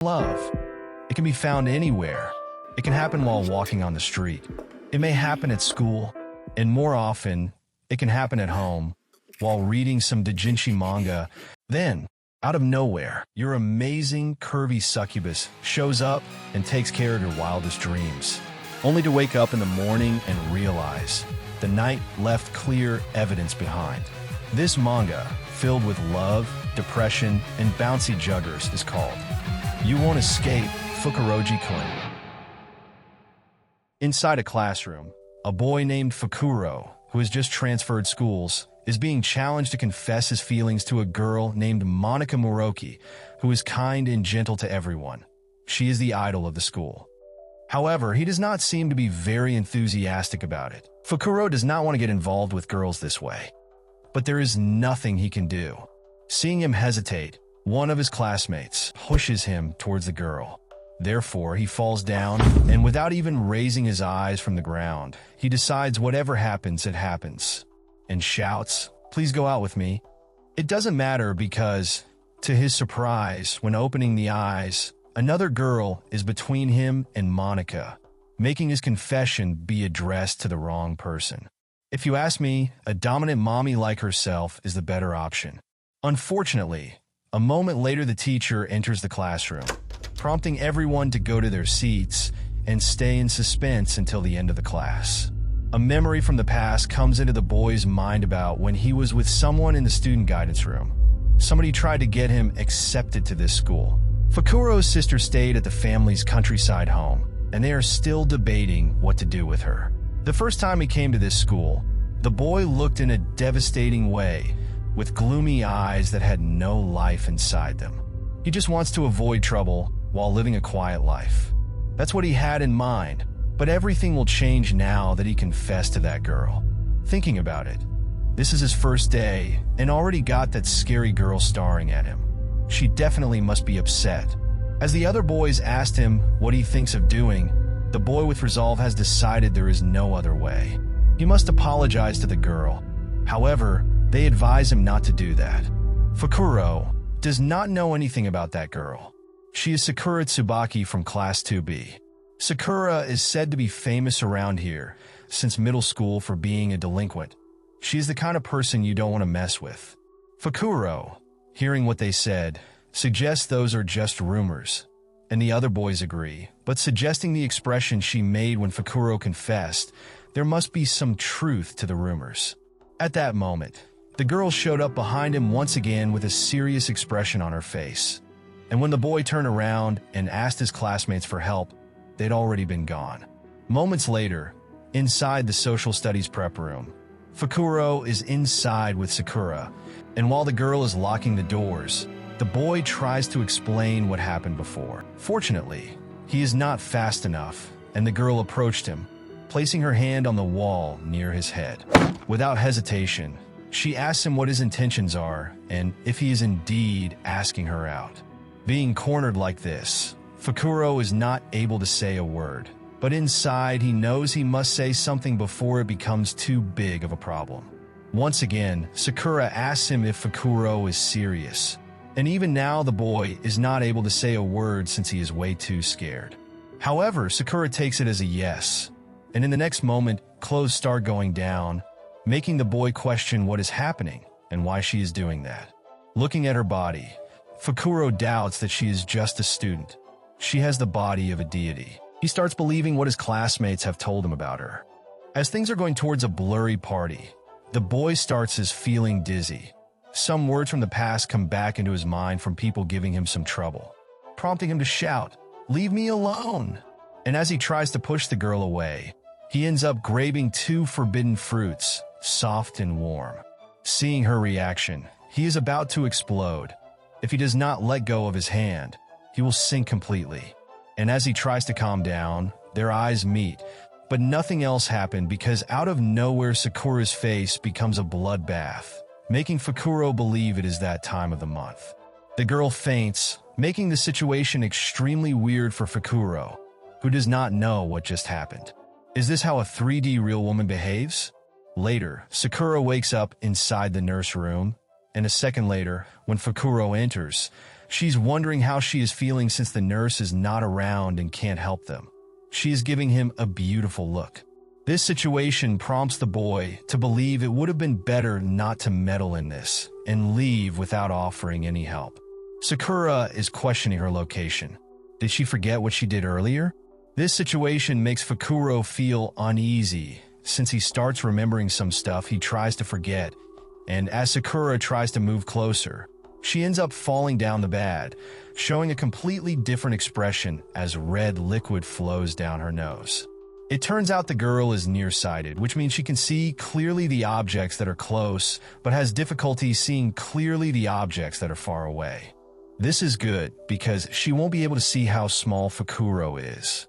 Love. It can be found anywhere. It can happen while walking on the street. It may happen at school, and more often, it can happen at home, while reading some doujinshi manga. Then, out of nowhere, your amazing, curvy succubus shows up and takes care of your wildest dreams, only to wake up in the morning and realize the night left clear evidence behind. This manga, filled with love, depression, and bouncy juggers, is called You Won't Escape Fukuroji-kun. Inside a classroom, a boy named Fukuro, who has just transferred schools, is being challenged to confess his feelings to a girl named Monica Moroki, who is kind and gentle to everyone. She is the idol of the school. However, he does not seem to be very enthusiastic about it. Fukuro does not want to get involved with girls this way, but there is nothing he can do. Seeing him hesitate, one of his classmates pushes him towards the girl. Therefore, he falls down, and without even raising his eyes from the ground, he decides whatever happens, it happens, and shouts, "Please go out with me." It doesn't matter because, to his surprise, when opening the eyes, another girl is between him and Monica, making his confession be addressed to the wrong person. If you ask me, a dominant mommy like herself is the better option. Unfortunately, a moment later the teacher enters the classroom, prompting everyone to go to their seats and stay in suspense until the end of the class. A memory from the past comes into the boy's mind about when he was with someone in the student guidance room. Somebody tried to get him accepted to this school. Fukuro's sister stayed at the family's countryside home, and they are still debating what to do with her. The first time he came to this school, the boy looked in a devastating way, with gloomy eyes that had no life inside them. He just wants to avoid trouble while living a quiet life. That's what he had in mind, but everything will change now that he confessed to that girl. Thinking about it, this is his first day and already got that scary girl staring at him. She definitely must be upset. As the other boys asked him what he thinks of doing, the boy with resolve has decided there is no other way. He must apologize to the girl. However, they advise him not to do that. Fukuro does not know anything about that girl. She is Sakura Tsubaki from Class 2B. Sakura is said to be famous around here since middle school for being a delinquent. She is the kind of person you don't want to mess with. Fukuro, hearing what they said, suggests those are just rumors, and the other boys agree, but suggesting the expression she made when Fukuro confessed, there must be some truth to the rumors. At that moment, the girl showed up behind him once again with a serious expression on her face. And when the boy turned around and asked his classmates for help, they'd already been gone. Moments later, inside the social studies prep room, Fukuro is inside with Sakura, and while the girl is locking the doors, the boy tries to explain what happened before. Fortunately, he is not fast enough, and the girl approached him, placing her hand on the wall near his head. Without hesitation, she asks him what his intentions are and if he is indeed asking her out. Being cornered like this, Fukuro is not able to say a word, but inside he knows he must say something before it becomes too big of a problem. Once again, Sakura asks him if Fukuro is serious, and even now the boy is not able to say a word since he is way too scared. However, Sakura takes it as a yes, and in the next moment, clothes start going down, making the boy question what is happening and why she is doing that. Looking at her body, Fukuro doubts that she is just a student. She has the body of a deity. He starts believing what his classmates have told him about her. As things are going towards a blurry party, the boy starts as feeling dizzy. Some words from the past come back into his mind from people giving him some trouble, prompting him to shout, "Leave me alone!" And as he tries to push the girl away, he ends up grabbing two forbidden fruits, soft and warm. Seeing her reaction, he is about to explode. If he does not let go of his hand, he will sink completely. And as he tries to calm down, their eyes meet, but nothing else happened because out of nowhere Sakura's face becomes a bloodbath, making Fukuro believe it is that time of the month. The girl faints, making the situation extremely weird for Fukuro, who does not know what just happened. Is this how a 3D real woman behaves? Later, Sakura wakes up inside the nurse room, and a second later, when Fukuro enters, She's wondering how she is feeling since the nurse is not around and can't help them. She is giving him a beautiful look. This situation prompts the boy to believe it would have been better not to meddle in this and leave without offering any help. Sakura is questioning her location. Did she forget what she did earlier? This situation makes Fukuro feel uneasy since he starts remembering some stuff he tries to forget, and as Sakura tries to move closer, she ends up falling down the bed, showing a completely different expression as red liquid flows down her nose. It turns out the girl is nearsighted, which means she can see clearly the objects that are close, but has difficulty seeing clearly the objects that are far away. This is good because she won't be able to see how small Fukuro is.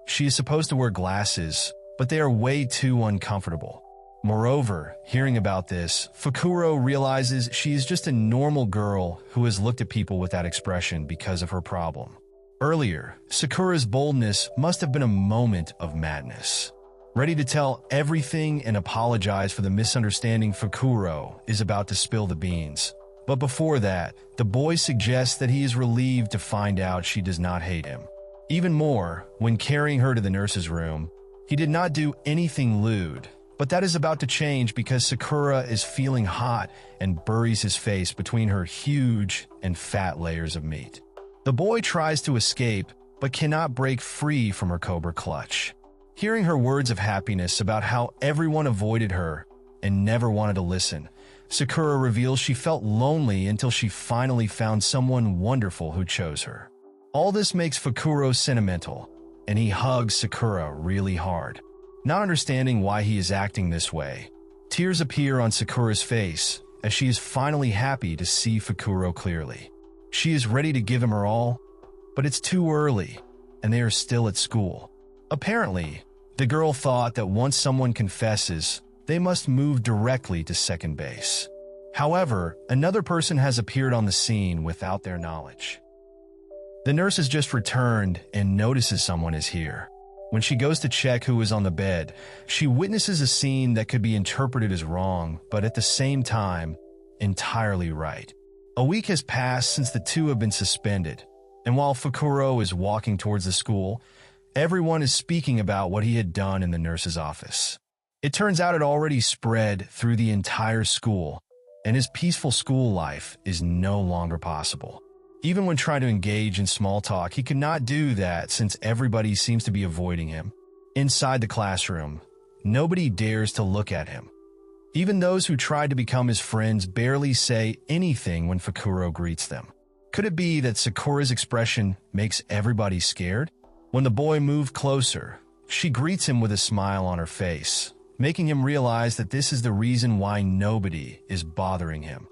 She is supposed to wear glasses, but they are way too uncomfortable. Moreover, hearing about this, Fukuro realizes she is just a normal girl who has looked at people with that expression because of her problem. Earlier, Sakura's boldness must have been a moment of madness. Ready to tell everything and apologize for the misunderstanding, Fukuro is about to spill the beans. But before that, the boy suggests that he is relieved to find out she does not hate him. Even more, when carrying her to the nurse's room, he did not do anything lewd, but that is about to change because Sakura is feeling hot and buries his face between her huge and fat layers of meat. The boy tries to escape, but cannot break free from her cobra clutch. Hearing her words of happiness about how everyone avoided her and never wanted to listen, Sakura reveals she felt lonely until she finally found someone wonderful who chose her. All this makes Fukuro sentimental, and he hugs Sakura really hard. Not understanding why he is acting this way, tears appear on Sakura's face as she is finally happy to see Fukuro clearly. She is ready to give him her all, but it's too early, and they are still at school. Apparently, the girl thought that once someone confesses, they must move directly to second base. However, another person has appeared on the scene without their knowledge. The nurse has just returned and notices someone is here. When she goes to check who is on the bed, she witnesses a scene that could be interpreted as wrong, but at the same time, entirely right. A week has passed since the two have been suspended, and while Fukuro is walking towards the school, everyone is speaking about what he had done in the nurse's office. It turns out it already spread through the entire school, and his peaceful school life is no longer possible. Even when trying to engage in small talk, he could not do that since everybody seems to be avoiding him. Inside the classroom, nobody dares to look at him. Even those who tried to become his friends barely say anything when Fukuro greets them. Could it be that Sakura's expression makes everybody scared? When the boy moved closer, she greets him with a smile on her face, making him realize that this is the reason why nobody is bothering him.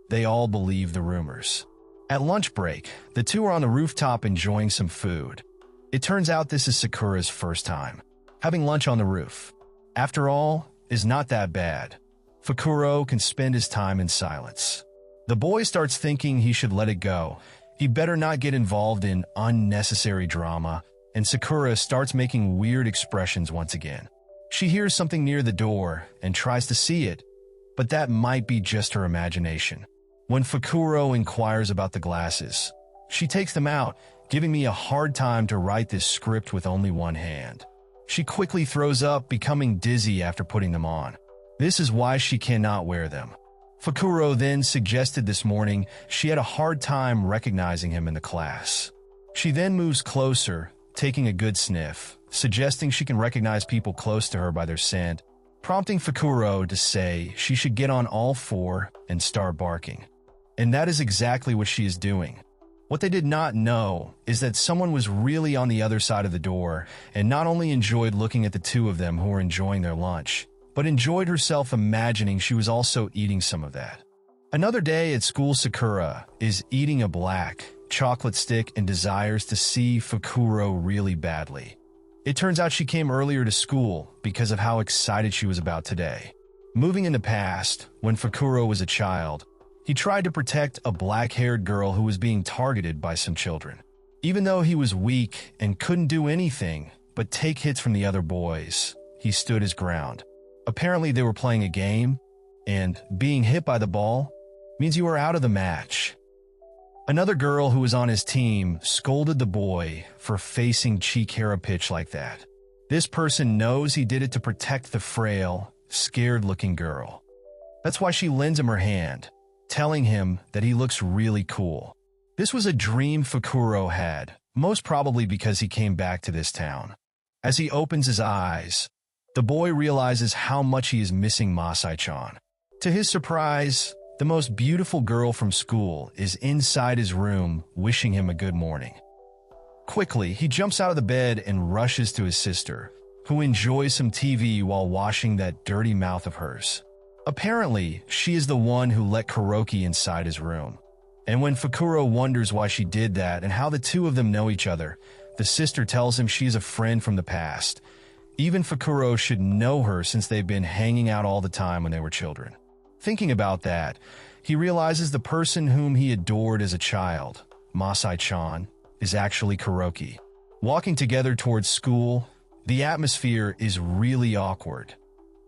They all believe the rumors. At lunch break, the two are on the rooftop enjoying some food. It turns out this is Sakura's first time having lunch on the roof. After all, is not that bad. Fukuro can spend his time in silence. The boy starts thinking he should let it go. He better not get involved in unnecessary drama, and Sakura starts making weird expressions once again. She hears something near the door and tries to see it, but that might be just her imagination. When Fukuro inquires about the glasses, she takes them out, giving me a hard time to write this script with only one hand. She quickly throws up, becoming dizzy after putting them on. This is why she cannot wear them. Fukuro then suggested this morning she had a hard time recognizing him in the class. She then moves closer, taking a good sniff, suggesting she can recognize people close to her by their scent, prompting Fukuro to say she should get on all four and start barking. And that is exactly what she is doing. What they did not know is that someone was really on the other side of the door and not only enjoyed looking at the two of them who were enjoying their lunch, but enjoyed herself imagining she was also eating some of that. Another day at school, Sakura is eating a black chocolate stick and desires to see Fukuro really badly. It turns out she came earlier to school because of how excited she was about today. Moving in the past, when Fukuro was a child, he tried to protect a black-haired girl who was being targeted by some children. Even though he was weak and couldn't do anything but take hits from the other boys, he stood his ground. Apparently they were playing a game, and being hit by the ball means you are out of the match. Another girl who was on his team scolded the boy for facing Chikara pitch like that. This person knows he did it to protect the frail, scared-looking girl. That's why she lends him her hand, telling him that he looks really cool. This was a dream Fukuro had, most probably because he came back to this town. As he opens his eyes, the boy realizes how much he is missing Masai-chan. To his surprise, the most beautiful girl from school is inside his room wishing him a good morning. Quickly, he jumps out of the bed and rushes to his sister, who enjoys some TV while washing that dirty mouth of hers. Apparently, she is the one who let Kuroki inside his room. And when Fukuro wonders why she did that and how the two of them know each other, the sister tells him she is a friend from the past. Even Fukuro should know her since they've been hanging out all the time when they were children. Thinking about that, he realizes the person whom he adored as a child, Masai-chan, is actually Kuroki. Walking together towards school, the atmosphere is really awkward.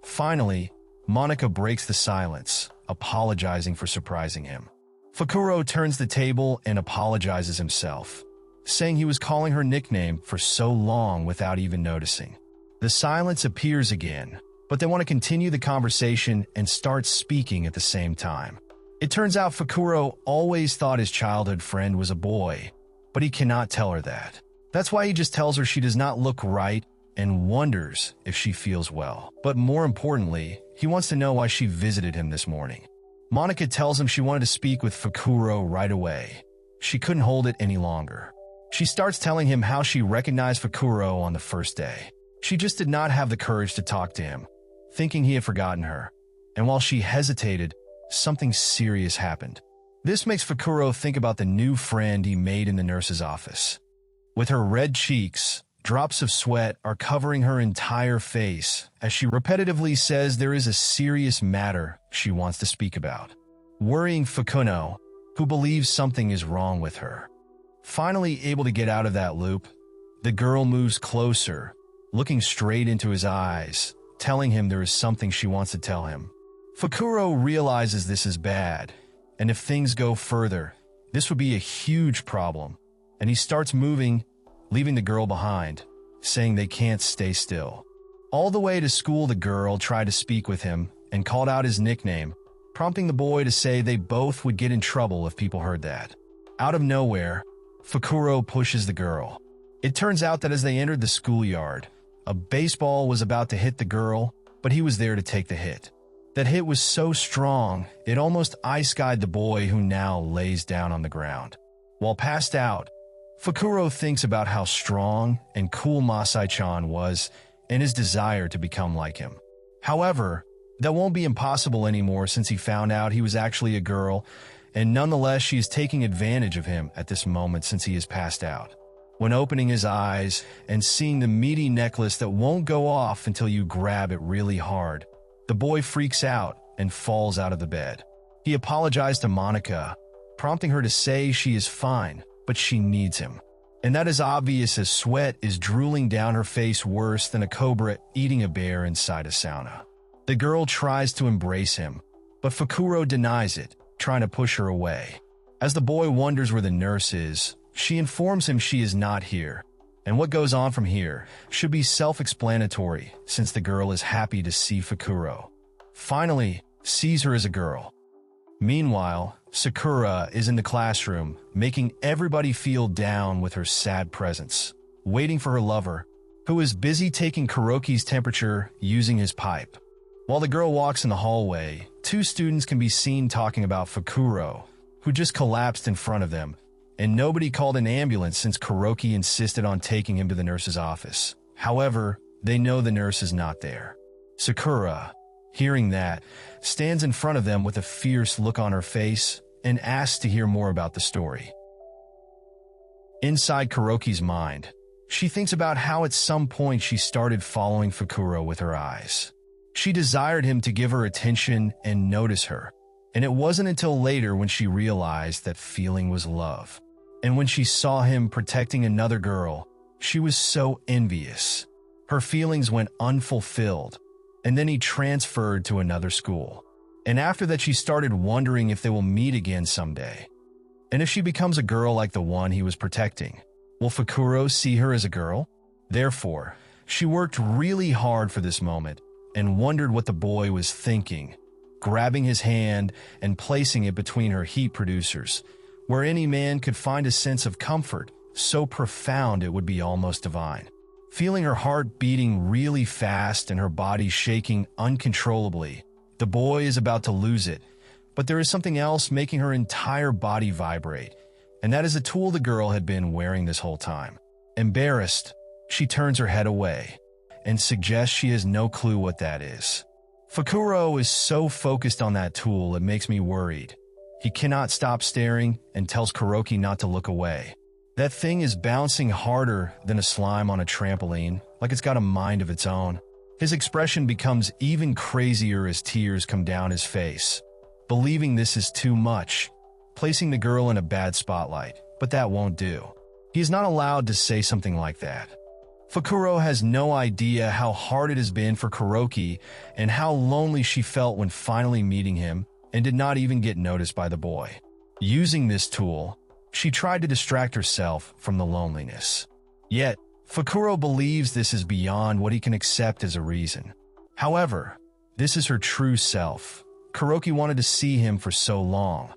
Finally, Monica breaks the silence, apologizing for surprising him. Fukuro turns the table and apologizes himself, saying he was calling her nickname for so long without even noticing. The silence appears again, but they want to continue the conversation and start speaking at the same time. It turns out Fukuro always thought his childhood friend was a boy, but he cannot tell her that. That's why he just tells her she does not look right and wonders if she feels well. But more importantly, he wants to know why she visited him this morning. Monica tells him she wanted to speak with Fukuro right away. She couldn't hold it any longer. She starts telling him how she recognized Fukuro on the first day. She just did not have the courage to talk to him, thinking he had forgotten her. And while she hesitated, something serious happened. This makes Fukuro think about the new friend he made in the nurse's office. With her red cheeks, drops of sweat are covering her entire face as she repetitively says there is a serious matter she wants to speak about, worrying Fukuno, who believes something is wrong with her. Finally able to get out of that loop, the girl moves closer, looking straight into his eyes, telling him there is something she wants to tell him. Fukuro realizes this is bad, and if things go further, this would be a huge problem, and he starts moving, leaving the girl behind, saying they can't stay still. All the way to school, the girl tried to speak with him and called out his nickname, prompting the boy to say they both would get in trouble if people heard that. Out of nowhere, Fukuro pushes the girl. It turns out that as they entered the schoolyard, a baseball was about to hit the girl, but he was there to take the hit. That hit was so strong, it almost ice-guyed the boy, who now lays down on the ground. While passed out, Fukuro thinks about how strong and cool Masai-chan was and his desire to become like him. However, that won't be impossible anymore since he found out he was actually a girl, and nonetheless she is taking advantage of him at this moment since he is passed out. When opening his eyes and seeing the meaty necklace that won't go off until you grab it really hard, the boy freaks out and falls out of the bed. He apologized to Monica, prompting her to say she is fine, but she needs him. And that is obvious as sweat is drooling down her face worse than a cobra eating a bear inside a sauna. The girl tries to embrace him, but Fukuro denies it, trying to push her away. As the boy wonders where the nurse is, she informs him she is not here, and what goes on from here should be self-explanatory since the girl is happy to see Fukuro. Finally, sees her as a girl. Meanwhile, Sakura is in the classroom, making everybody feel down with her sad presence, waiting for her lover, who is busy taking Kuroki's temperature using his pipe. While the girl walks in the hallway, two students can be seen talking about Fukuro, who just collapsed in front of them, and nobody called an ambulance since Kuroki insisted on taking him to the nurse's office. However, they know the nurse is not there. Sakura, hearing that, stands in front of them with a fierce look on her face and asks to hear more about the story. Inside Kuroki's mind, she thinks about how at some point she started following Fukuro with her eyes. She desired him to give her attention and notice her, and it wasn't until later when she realized that feeling was love. And when she saw him protecting another girl, she was so envious. Her feelings went unfulfilled, and then he transferred to another school. And after that, she started wondering if they will meet again someday. And if she becomes a girl like the one he was protecting, will Fukuro see her as a girl? Therefore, she worked really hard for this moment and wondered what the boy was thinking, grabbing his hand and placing it between her heat producers, where any man could find a sense of comfort so profound it would be almost divine. Feeling her heart beating really fast and her body shaking uncontrollably, the boy is about to lose it, but there is something else making her entire body vibrate, and that is a tool the girl had been wearing this whole time. Embarrassed, she turns her head away and suggests she has no clue what that is. Fukuro is so focused on that tool it makes me worried. He cannot stop staring and tells Kuroki not to look away. That thing is bouncing harder than a slime on a trampoline, like it's got a mind of its own. His expression becomes even crazier as tears come down his face, believing this is too much, placing the girl in a bad spotlight, but that won't do. He is not allowed to say something like that. Fukuro has no idea how hard it has been for Kuroki and how lonely she felt when finally meeting him and did not even get noticed by the boy. Using this tool, she tried to distract herself from the loneliness. Yet, Fukuro believes this is beyond what he can accept as a reason. However, this is her true self. Kuroki wanted to see him for so long.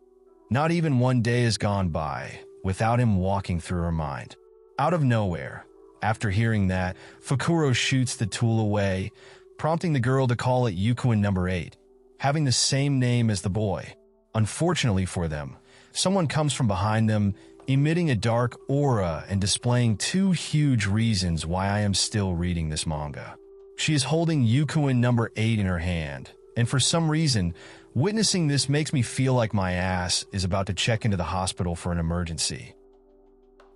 Not even one day has gone by without him walking through her mind. Out of nowhere, after hearing that, Fukuro shoots the tool away, prompting the girl to call it Yukuin number 8, having the same name as the boy. Unfortunately for them, someone comes from behind them, emitting a dark aura and displaying 2 huge reasons why I am still reading this manga. She is holding Yukuin number 8 in her hand, and for some reason, witnessing this makes me feel like my ass is about to check into the hospital for an emergency.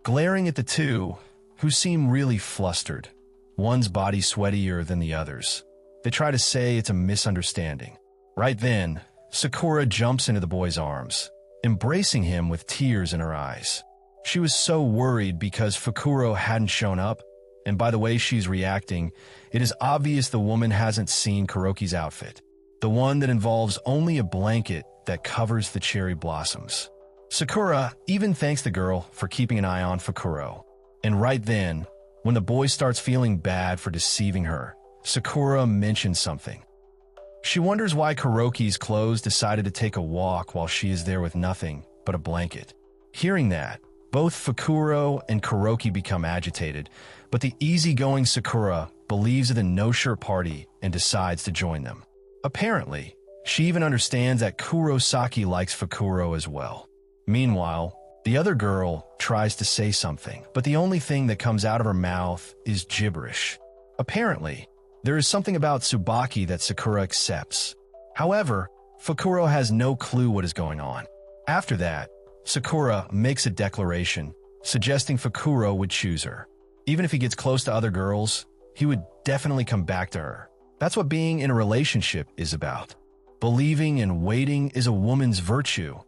Glaring at the two, who seem really flustered, one's body sweatier than the other's, they try to say it's a misunderstanding. Right then, Sakura jumps into the boy's arms, embracing him with tears in her eyes. She was so worried because Fukuro hadn't shown up, and by the way she's reacting, it is obvious the woman hasn't seen Kuroki's outfit, the one that involves only a blanket that covers the cherry blossoms. Sakura even thanks the girl for keeping an eye on Fukuro. And right then, when the boy starts feeling bad for deceiving her, Sakura mentions something. She wonders why Kuroki's clothes decided to take a walk while she is there with nothing but a blanket. Hearing that, both Fukuro and Kuroki become agitated, but the easygoing Sakura believes in the no-shirt party and decides to join them. Apparently, she even understands that Kurosaki likes Fukuro as well. Meanwhile, the other girl tries to say something, but the only thing that comes out of her mouth is gibberish. Apparently, there is something about Tsubaki that Sakura accepts. However, Fukuro has no clue what is going on. After that, Sakura makes a declaration, suggesting Fukuro would choose her. Even if he gets close to other girls, he would definitely come back to her. That's what being in a relationship is about. Believing and waiting is a woman's virtue,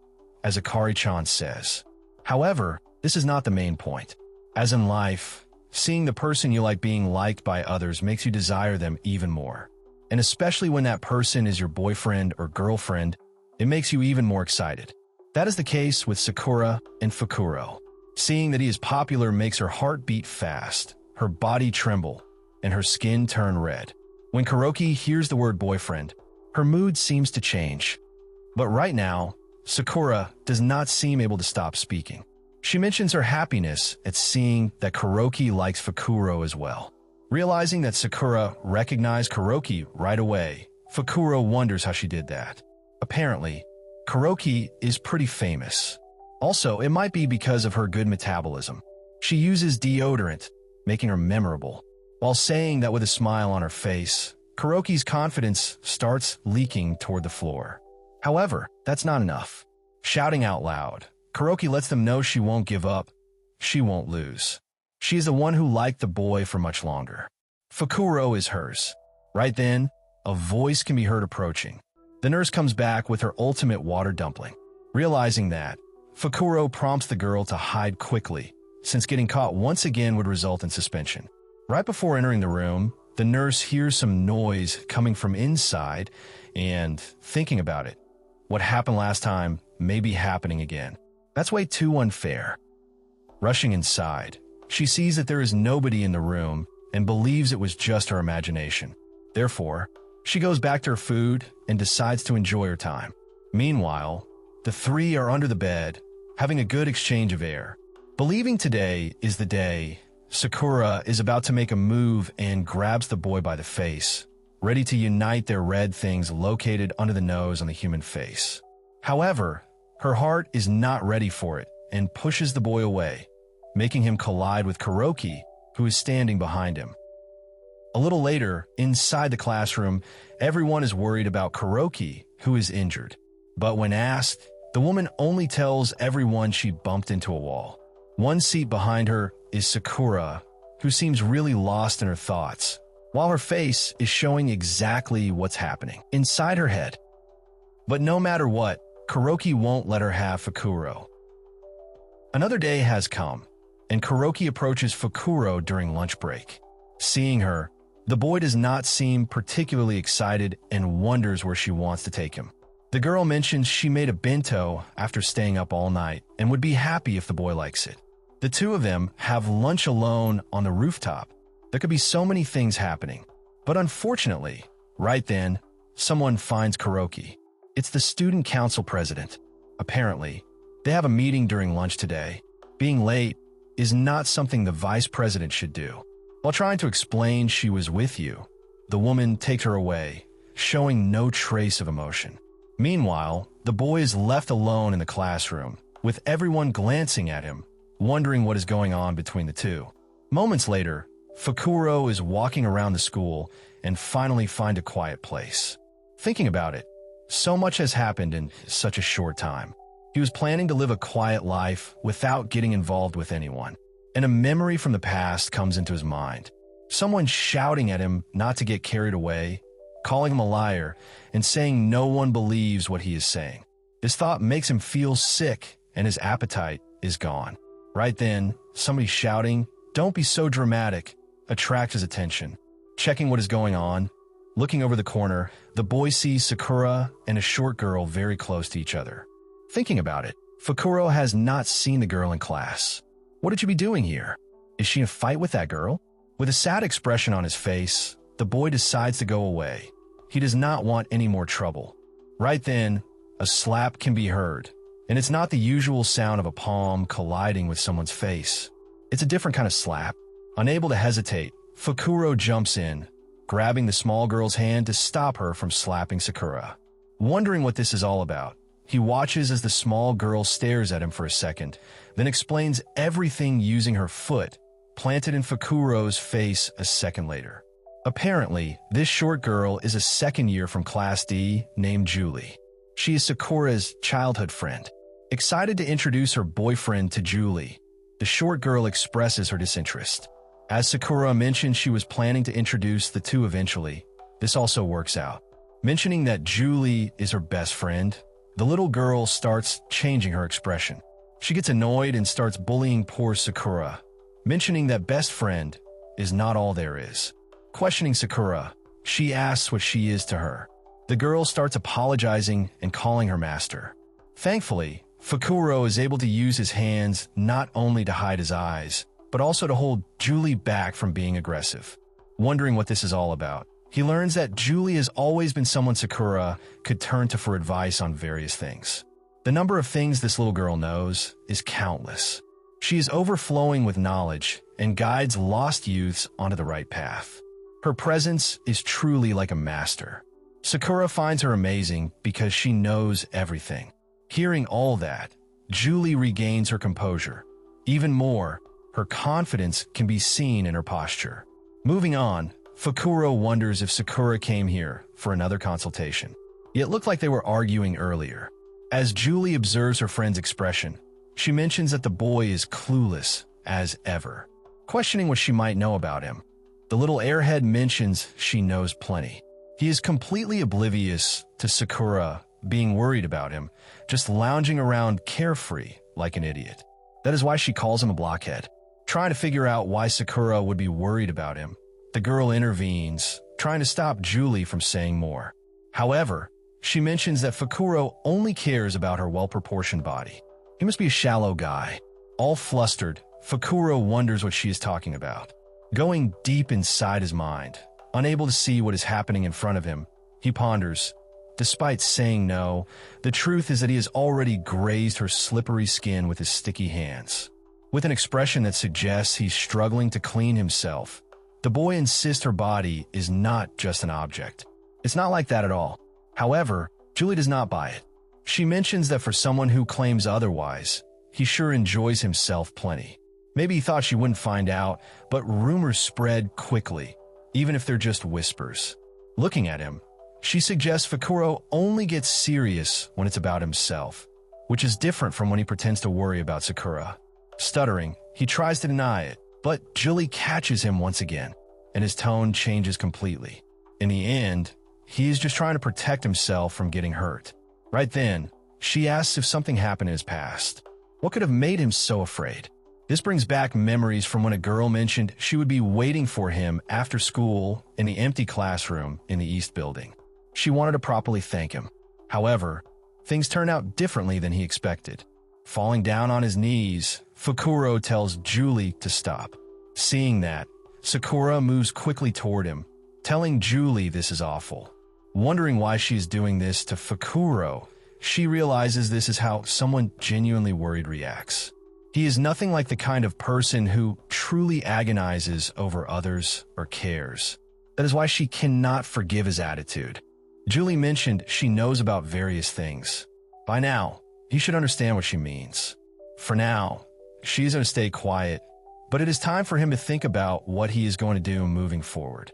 as Akari-chan says. However, this is not the main point. As in life, seeing the person you like being liked by others makes you desire them even more. And especially when that person is your boyfriend or girlfriend, it makes you even more excited. That is the case with Sakura and Fukuro. Seeing that he is popular makes her heart beat fast, her body tremble, and her skin turn red. When Kuroki hears the word boyfriend, her mood seems to change. But right now, Sakura does not seem able to stop speaking. She mentions her happiness at seeing that Kuroki likes Fukuro as well. Realizing that Sakura recognized Kuroki right away, Fukuro wonders how she did that. Apparently, Kuroki is pretty famous. Also, it might be because of her good metabolism. She uses deodorant, making her memorable. While saying that with a smile on her face, Kuroki's confidence starts leaking toward the floor. However, that's not enough. Shouting out loud, Kuroki lets them know she won't give up. She won't lose. She is the one who liked the boy for much longer. Fukuro is hers. Right then, a voice can be heard approaching. The nurse comes back with her ultimate water dumpling. Realizing that, Fukuro prompts the girl to hide quickly, since getting caught once again would result in suspension. Right before entering the room, the nurse hears some noise coming from inside and, thinking about it, what happened last time may be happening again. That's way too unfair. Rushing inside, she sees that there is nobody in the room and believes it was just her imagination. Therefore, she goes back to her food and decides to enjoy her time. Meanwhile, the three are under the bed, having a good exchange of air. Believing today is the day, Sakura is about to make a move and grabs the boy by the face, ready to unite their red things located under the nose on the human face. However, her heart is not ready for it and pushes the boy away, making him collide with Kuroki, who is standing behind him. A little later, inside the classroom, everyone is worried about Kuroki, who is injured. But when asked, the woman only tells everyone she bumped into a wall. One seat behind her is Sakura, who seems really lost in her thoughts, while her face is showing exactly what's happening inside her head. But no matter what, Kuroki won't let her have Fukuro. Another day has come, and Kuroki approaches Fukuro during lunch break. Seeing her, the boy does not seem particularly excited and wonders where she wants to take him. The girl mentions she made a bento after staying up all night and would be happy if the boy likes it. The two of them have lunch alone on the rooftop. There could be so many things happening. But unfortunately, right then, someone finds Kuroki. It's the student council president. Apparently, they have a meeting during lunch today. Being late is not something the vice president should do. While trying to explain she was with you, the woman takes her away, showing no trace of emotion. Meanwhile, the boy is left alone in the classroom, with everyone glancing at him, wondering what is going on between the two. Moments later, Fukuro is walking around the school and finally finds a quiet place. Thinking about it, so much has happened in such a short time. He was planning to live a quiet life without getting involved with anyone, and a memory from the past comes into his mind. Someone shouting at him not to get carried away, calling him a liar, and saying no one believes what he is saying. This thought makes him feel sick, and his appetite is gone. Right then, somebody shouting, "Don't be so dramatic," attracts his attention. Checking what is going on, looking over the corner, the boy sees Sakura and a short girl very close to each other. Thinking about it, Fukuro has not seen the girl in class. What would you be doing here? Is she in a fight with that girl? With a sad expression on his face, the boy decides to go away. He does not want any more trouble. Right then, a slap can be heard, and it's not the usual sound of a palm colliding with someone's face. It's a different kind of slap. Unable to hesitate, Fukuro jumps in, grabbing the small girl's hand to stop her from slapping Sakura. Wondering what this is all about, he watches as the small girl stares at him for a second, then explains everything using her foot, planted in Fukuro's face a second later. Apparently, this short girl is a second year from Class D named Julie. She is Sakura's childhood friend. Excited to introduce her boyfriend to Julie, the short girl expresses her disinterest. As Sakura mentioned she was planning to introduce the two eventually, this also works out. Mentioning that Julie is her best friend, the little girl starts changing her expression. She gets annoyed and starts bullying poor Sakura, mentioning that best friend is not all there is. Questioning Sakura, she asks what she is to her. The girl starts apologizing and calling her master. Thankfully, Fukuro is able to use his hands not only to hide his eyes, but also to hold Julie back from being aggressive. Wondering what this is all about, he learns that Julie has always been someone Sakura could turn to for advice on various things. The number of things this little girl knows is countless. She is overflowing with knowledge and guides lost youths onto the right path. Her presence is truly like a master. Sakura finds her amazing because she knows everything. Hearing all that, Julie regains her composure. Even more, her confidence can be seen in her posture. Moving on, Fukuro wonders if Sakura came here for another consultation. It looked like they were arguing earlier. As Julie observes her friend's expression, she mentions that the boy is clueless as ever. Questioning what she might know about him, the little airhead mentions she knows plenty. He is completely oblivious to Sakura being worried about him, just lounging around carefree like an idiot. That is why she calls him a blockhead. Trying to figure out why Sakura would be worried about him, the girl intervenes, trying to stop Julie from saying more. However, she mentions that Fukuro only cares about her well-proportioned body. He must be a shallow guy. All flustered, Fukuro wonders what she is talking about. Going deep inside his mind, unable to see what is happening in front of him, he ponders. Despite saying no, the truth is that he has already grazed her slippery skin with his sticky hands. With an expression that suggests he's struggling to clean himself, the boy insists her body is not just an object. It's not like that at all. However, Julie does not buy it. She mentions that for someone who claims otherwise, he sure enjoys himself plenty. Maybe he thought she wouldn't find out, but rumors spread quickly, even if they're just whispers. Looking at him, she suggests Fukuro only gets serious when it's about himself, which is different from when he pretends to worry about Sakura. Stuttering, he tries to deny it, but Julie catches him once again, and his tone changes completely. In the end, he is just trying to protect himself from getting hurt. Right then, she asks if something happened in his past. What could have made him so afraid? This brings back memories from when a girl mentioned she would be waiting for him after school in the empty classroom in the East Building. She wanted to properly thank him. However, things turn out differently than he expected. Falling down on his knees, Fukuro tells Julie to stop. Seeing that, Sakura moves quickly toward him, telling Julie this is awful. Wondering why she is doing this to Fukuro, she realizes this is how someone genuinely worried reacts. He is nothing like the kind of person who truly agonizes over others or cares. That is why she cannot forgive his attitude. Julie mentioned she knows about various things. By now, he should understand what she means. For now, she is going to stay quiet, but it is time for him to think about what he is going to do moving forward.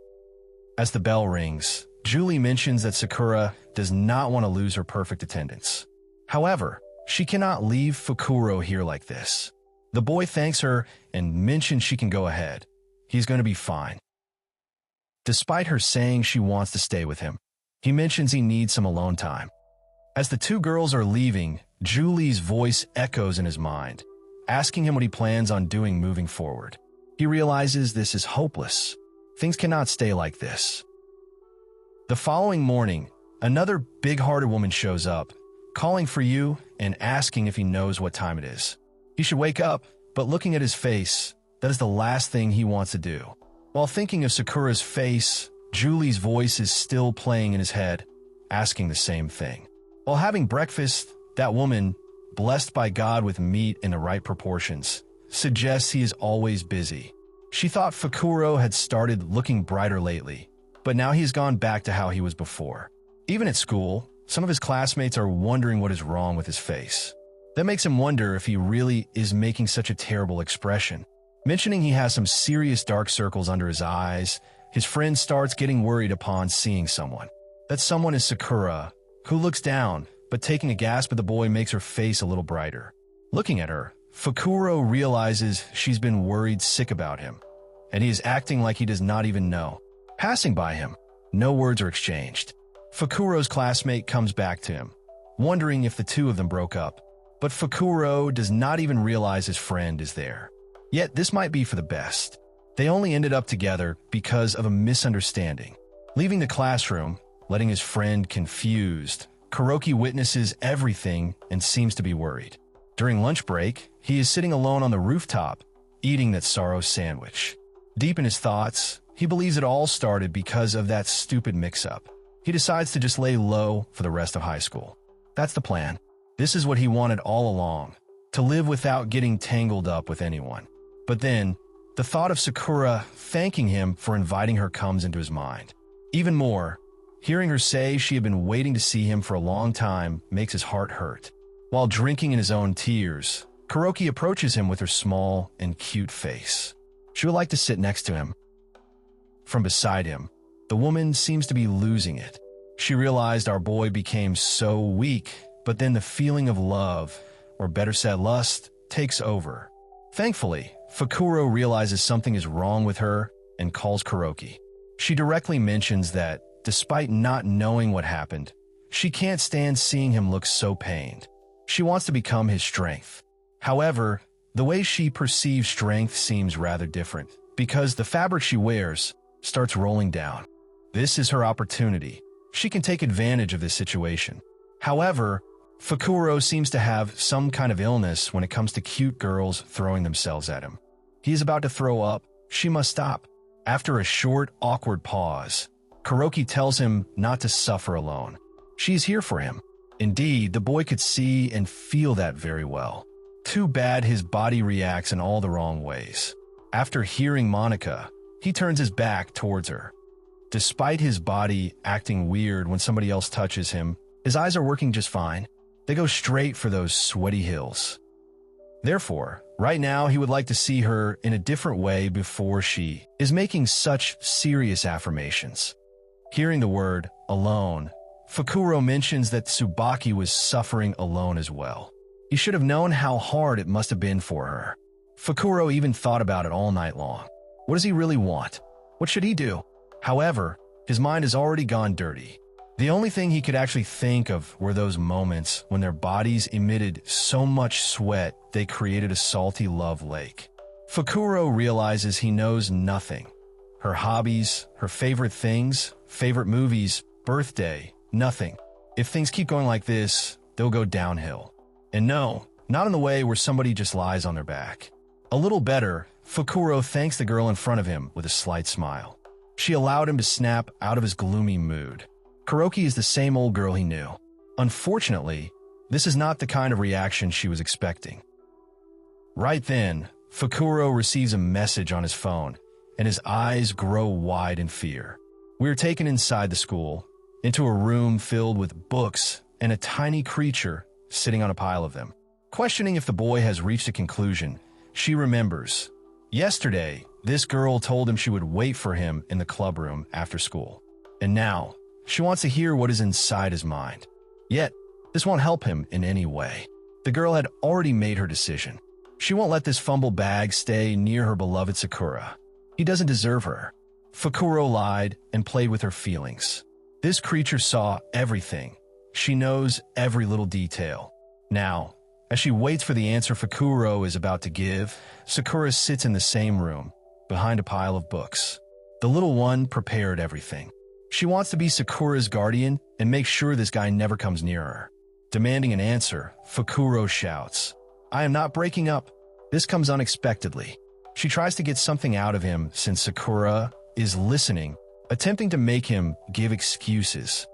As the bell rings, Julie mentions that Sakura does not want to lose her perfect attendance. However, she cannot leave Fukuro here like this. The boy thanks her and mentions she can go ahead. He's going to be fine. Despite her saying she wants to stay with him, he mentions he needs some alone time. As the two girls are leaving, Julie's voice echoes in his mind, asking him what he plans on doing moving forward. He realizes this is hopeless. Things cannot stay like this. The following morning, another big-hearted woman shows up, calling for you and asking if he knows what time it is. He should wake up, but looking at his face, that is the last thing he wants to do. While thinking of Sakura's face, Julie's voice is still playing in his head, asking the same thing. While having breakfast, that woman, blessed by God with meat in the right proportions, suggests he is always busy. She thought Fukuro had started looking brighter lately, but now he's gone back to how he was before. Even at school, some of his classmates are wondering what is wrong with his face. That makes him wonder if he really is making such a terrible expression. Mentioning he has some serious dark circles under his eyes, his friend starts getting worried upon seeing someone. That someone is Sakura, who looks down, but taking a gasp at the boy makes her face a little brighter. Looking at her, Fukuro realizes she's been worried sick about him, and he is acting like he does not even know. Passing by him, no words are exchanged. Fukuro's classmate comes back to him, wondering if the two of them broke up, but Fukuro does not even realize his friend is there. Yet this might be for the best. They only ended up together because of a misunderstanding. Leaving the classroom, letting his friend confused, Kuroki witnesses everything and seems to be worried. During lunch break, he is sitting alone on the rooftop, eating that sorrow sandwich. Deep in his thoughts, he believes it all started because of that stupid mix-up. He decides to just lay low for the rest of high school. That's the plan. This is what he wanted all along, to live without getting tangled up with anyone. But then, the thought of Sakura thanking him for inviting her comes into his mind. Even more, hearing her say she had been waiting to see him for a long time makes his heart hurt. While drinking in his own tears, Kuroki approaches him with her small and cute face. She would like to sit next to him. From beside him, the woman seems to be losing it. She realized our boy became so weak, but then the feeling of love, or better said lust, takes over. Thankfully, Fukuro realizes something is wrong with her and calls Kuroki. She directly mentions that, despite not knowing what happened, she can't stand seeing him look so pained. She wants to become his strength. However, the way she perceives strength seems rather different, because the fabric she wears starts rolling down. This is her opportunity. She can take advantage of this situation. However, Fukuro seems to have some kind of illness when it comes to cute girls throwing themselves at him. He is about to throw up. She must stop. After a short, awkward pause, Kuroki tells him not to suffer alone. She is here for him. Indeed, the boy could see and feel that very well. Too bad his body reacts in all the wrong ways. After hearing Monica, he turns his back towards her. Despite his body acting weird when somebody else touches him, his eyes are working just fine. They go straight for those sweaty hills. Therefore, right now he would like to see her in a different way before she is making such serious affirmations. Hearing the word alone, Fukuro mentions that Tsubaki was suffering alone as well. He should have known how hard it must have been for her. Fukuro even thought about it all night long. What does he really want? What should he do? However, his mind has already gone dirty. The only thing he could actually think of were those moments when their bodies emitted so much sweat they created a salty love lake. Fukuro realizes he knows nothing. Her hobbies, her favorite things, favorite movies, birthday, nothing. If things keep going like this, they'll go downhill. And no, not in the way where somebody just lies on their back. A little better, Fukuro thanks the girl in front of him with a slight smile. She allowed him to snap out of his gloomy mood. Kuroki is the same old girl he knew. Unfortunately, this is not the kind of reaction she was expecting. Right then, Fukuro receives a message on his phone, and his eyes grow wide in fear. We are taken inside the school, into a room filled with books and a tiny creature sitting on a pile of them. Questioning if the boy has reached a conclusion, she remembers. Yesterday, this girl told him she would wait for him in the clubroom after school. And now, she wants to hear what is inside his mind. Yet, this won't help him in any way. The girl had already made her decision. She won't let this fumble bag stay near her beloved Sakura. He doesn't deserve her. Fukuro lied and played with her feelings. This creature saw everything. She knows every little detail. Now, as she waits for the answer Fukuro is about to give, Sakura sits in the same room, behind a pile of books. The little one prepared everything. She wants to be Sakura's guardian and make sure this guy never comes near her. Demanding an answer, Fukuro shouts, "I am not breaking up." This comes unexpectedly. She tries to get something out of him since Sakura is listening, attempting to make him give excuses.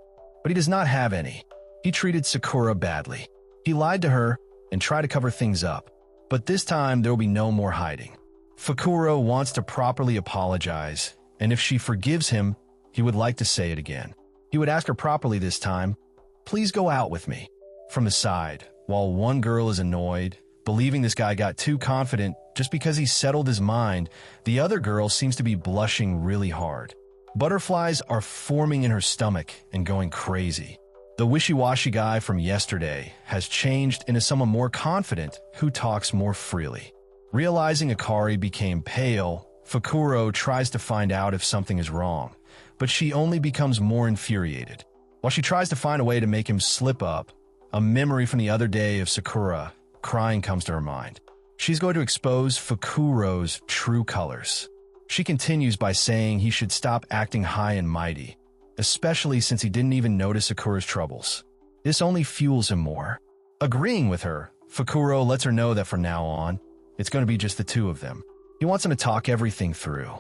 But he does not have any. He treated Sakura badly. He lied to her and tried to cover things up. But this time there will be no more hiding. Fukuro wants to properly apologize, and if she forgives him, he would like to say it again. He would ask her properly this time, "Please go out with me." From the side, while one girl is annoyed, believing this guy got too confident just because he settled his mind, the other girl seems to be blushing really hard. Butterflies are forming in her stomach and going crazy. The wishy-washy guy from yesterday has changed into someone more confident who talks more freely. Realizing Akari became pale, Fukuro tries to find out if something is wrong, but she only becomes more infuriated. While she tries to find a way to make him slip up, a memory from the other day of Sakura crying comes to her mind. She's going to expose Fukuro's true colors. She continues by saying he should stop acting high and mighty, especially since he didn't even notice Sakura's troubles. This only fuels him more. Agreeing with her, Fukuro lets her know that from now on, it's going to be just the two of them. He wants him to talk everything through.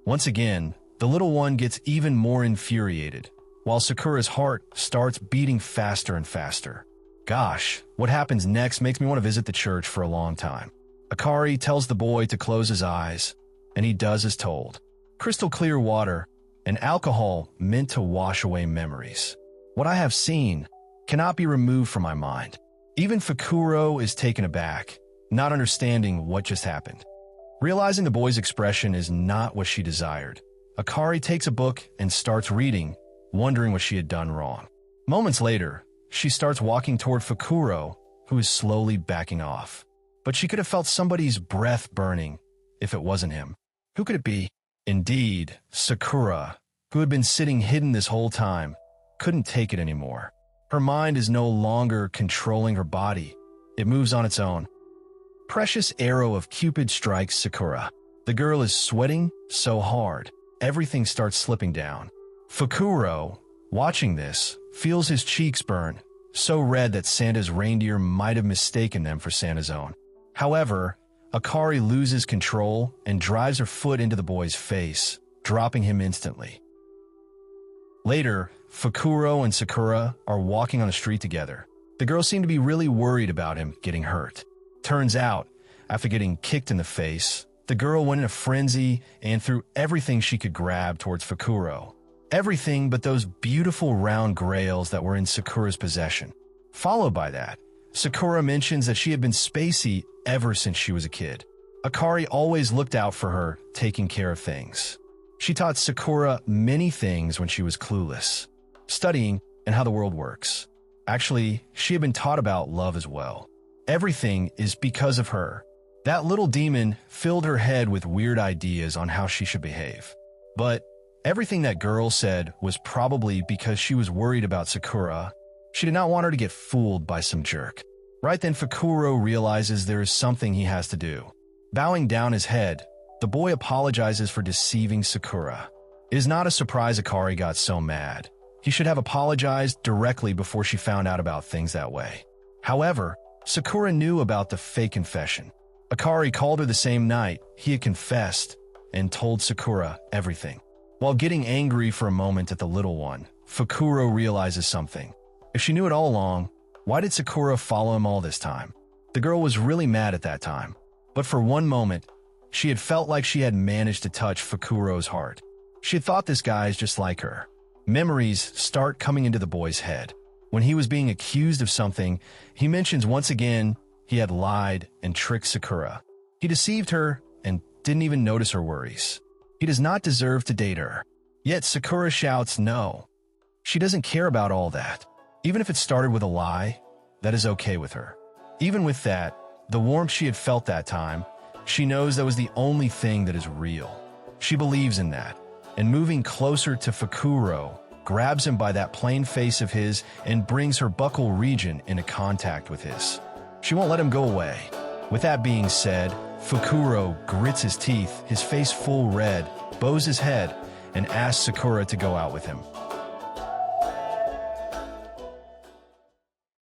Once again, the little one gets even more infuriated, while Sakura's heart starts beating faster and faster. Gosh, what happens next makes me want to visit the church for a long time. Akari tells the boy to close his eyes, and he does as told. Crystal clear water and alcohol meant to wash away memories. What I have seen cannot be removed from my mind. Even Fukuro is taken aback, not understanding what just happened. Realizing the boy's expression is not what she desired, Akari takes a book and starts reading, wondering what she had done wrong. Moments later, she starts walking toward Fukuro, who is slowly backing off. But she could have felt somebody's breath burning if it wasn't him. Who could it be? Indeed, Sakura, who had been sitting hidden this whole time, couldn't take it anymore. Her mind is no longer controlling her body. It moves on its own. Precious arrow of Cupid strikes Sakura. The girl is sweating so hard, everything starts slipping down. Fukuro, watching this, feels his cheeks burn, so red that Santa's reindeer might have mistaken them for Santa's own. However, Akari loses control and drives her foot into the boy's face, dropping him instantly. Later, Fukuro and Sakura are walking on the street together. The girls seem to be really worried about him getting hurt. Turns out, after getting kicked in the face, the girl went in a frenzy and threw everything she could grab towards Fukuro. Everything but those beautiful round grails that were in Sakura's possession. Followed by that, Sakura mentions that she had been spacey ever since she was a kid. Akari always looked out for her, taking care of things. She taught Sakura many things when she was clueless, studying and how the world works. Actually, she had been taught about love as well. Everything is because of her. That little demon filled her head with weird ideas on how she should behave. But everything that girl said was probably because she was worried about Sakura. She did not want her to get fooled by some jerk. Right then, Fukuro realizes there is something he has to do. Bowing down his head, the boy apologizes for deceiving Sakura. It is not a surprise Akari got so mad. He should have apologized directly before she found out about things that way. However, Sakura knew about the fake confession. Akari called her the same night he had confessed and told Sakura everything. While getting angry for a moment at the little one, Fukuro realizes something. If she knew it all along, why did Sakura follow him all this time? The girl was really mad at that time. But for one moment, she had felt like she had managed to touch Fukuro's heart. She had thought this guy is just like her. Memories start coming into the boy's head. When he was being accused of something, he mentions once again he had lied and tricked Sakura. He deceived her and didn't even notice her worries. He does not deserve to date her. Yet Sakura shouts no. She doesn't care about all that. Even if it started with a lie, that is okay with her. Even with that, the warmth she had felt that time, she knows that was the only thing that is real. She believes in that, and moving closer to Fukuro, grabs him by that plain face of his and brings her buccal region into contact with his. She won't let him go away. With that being said, Fukuro grits his teeth, his face full red, bows his head, and asks Sakura to go out with him.